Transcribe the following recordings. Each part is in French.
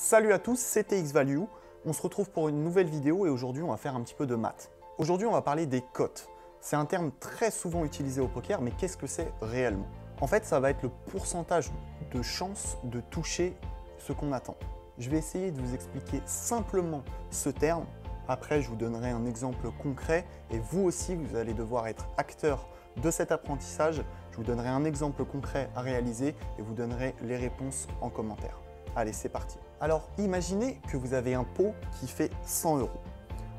Salut à tous, c'est TXValue. On se retrouve pour une nouvelle vidéo et aujourd'hui on va faire un petit peu de maths. Aujourd'hui on va parler des cotes. C'est un terme très souvent utilisé au poker, mais qu'est-ce que c'est réellement? En fait, ça va être le pourcentage de chance de toucher ce qu'on attend. Je vais essayer de vous expliquer simplement ce terme. Après, je vous donnerai un exemple concret et vous aussi, vous allez devoir être acteur de cet apprentissage. Je vous donnerai un exemple concret à réaliser et vous donnerez les réponses en commentaire. Allez, c'est parti. Alors, imaginez que vous avez un pot qui fait 100 €.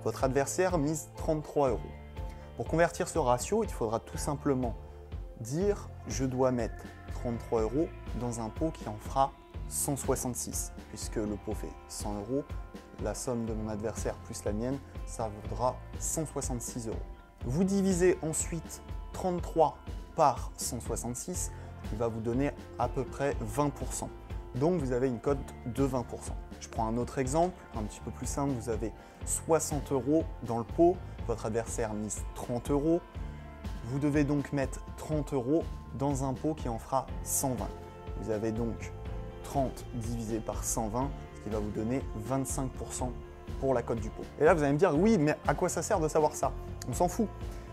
Votre adversaire mise 33 €. Pour convertir ce ratio, il faudra tout simplement dire « je dois mettre 33 € dans un pot qui en fera 166 ». Puisque le pot fait 100 €, la somme de mon adversaire plus la mienne, ça vaudra 166 €. Vous divisez ensuite 33 par 166, qui va vous donner à peu près 20%. Donc vous avez une cote de 20%. Je prends un autre exemple, un petit peu plus simple. Vous avez 60 € dans le pot, votre adversaire mise 30 €. Vous devez donc mettre 30 € dans un pot qui en fera 120. Vous avez donc 30 divisé par 120, ce qui va vous donner 25% pour la cote du pot. Et là vous allez me dire, oui, mais à quoi ça sert de savoir ça? On s'en fout.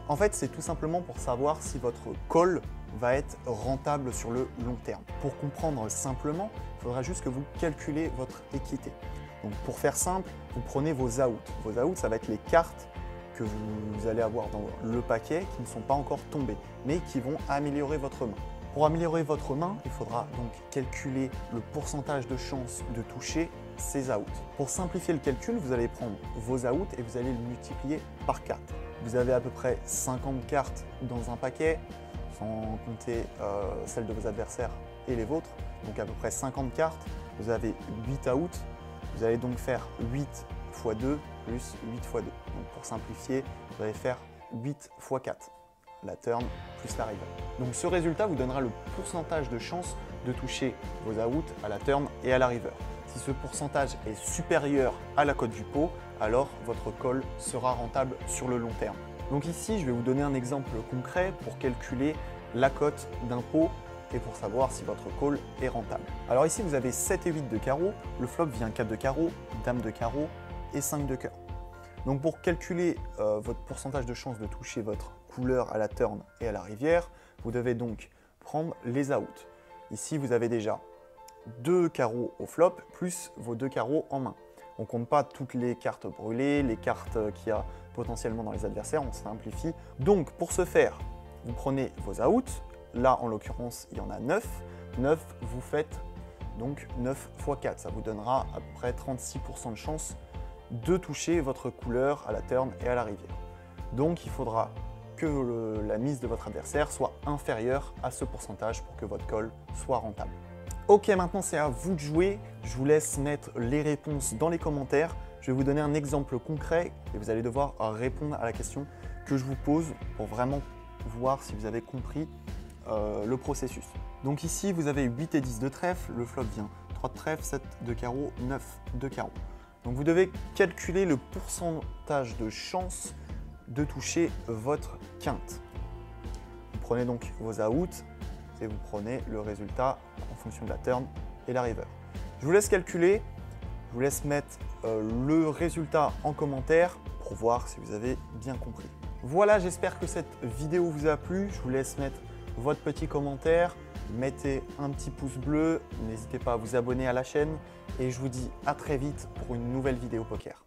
En fait, c'est tout simplement pour savoir si votre call va être rentable sur le long terme. Pour comprendre simplement, il faudra juste que vous calculez votre équité. Donc pour faire simple, vous prenez vos outs. Vos outs, ça va être les cartes que vous allez avoir dans le paquet qui ne sont pas encore tombées, mais qui vont améliorer votre main. Pour améliorer votre main, il faudra donc calculer le pourcentage de chance de toucher ces outs. Pour simplifier le calcul, vous allez prendre vos outs et vous allez le multiplier par 4. Vous avez à peu près 50 cartes dans un paquet, sans compter celles de vos adversaires et les vôtres. Donc à peu près 50 cartes, vous avez 8 outs. Vous allez donc faire 8 x 2 plus 8 x 2. Donc pour simplifier, vous allez faire 8 x 4. La turn plus la river. Donc ce résultat vous donnera le pourcentage de chance de toucher vos outs à la turn et à la river. Si ce pourcentage est supérieur à la cote du pot, alors votre call sera rentable sur le long terme. Donc ici, je vais vous donner un exemple concret pour calculer la cote d'un pot et pour savoir si votre call est rentable. Alors ici, vous avez 7 et 8 de carreau, le flop vient 4 de carreau, dame de carreau et 5 de cœur. Donc pour calculer votre pourcentage de chance de toucher votre couleur à la turn et à la rivière, vous devez donc prendre les outs. Ici, vous avez déjà 2 carreaux au flop plus vos 2 carreaux en main. On ne compte pas toutes les cartes brûlées, les cartes qu'il y a potentiellement dans les adversaires, on simplifie. Donc pour ce faire, vous prenez vos outs. Là, en l'occurrence, il y en a 9. 9, vous faites donc 9 x 4. Ça vous donnera à peu près 36% de chance de toucher votre couleur à la turn et à la rivière. Donc il faudra que la mise de votre adversaire soit inférieure à ce pourcentage pour que votre call soit rentable. Ok, maintenant c'est à vous de jouer. Je vous laisse mettre les réponses dans les commentaires. Je vais vous donner un exemple concret et vous allez devoir répondre à la question que je vous pose pour vraiment voir si vous avez compris le processus. Donc ici, vous avez 8 et 10 de trèfle, le flop vient 3 de trèfle, 7 de carreau, 9 de carreau. Donc vous devez calculer le pourcentage de chance de toucher votre quinte. Vous prenez donc vos outs et vous prenez le résultat en fonction de la turn et la river. Je vous laisse calculer, je vous laisse mettre le résultat en commentaire pour voir si vous avez bien compris. Voilà, j'espère que cette vidéo vous a plu. Je vous laisse mettre votre petit commentaire, mettez un petit pouce bleu, n'hésitez pas à vous abonner à la chaîne et je vous dis à très vite pour une nouvelle vidéo poker.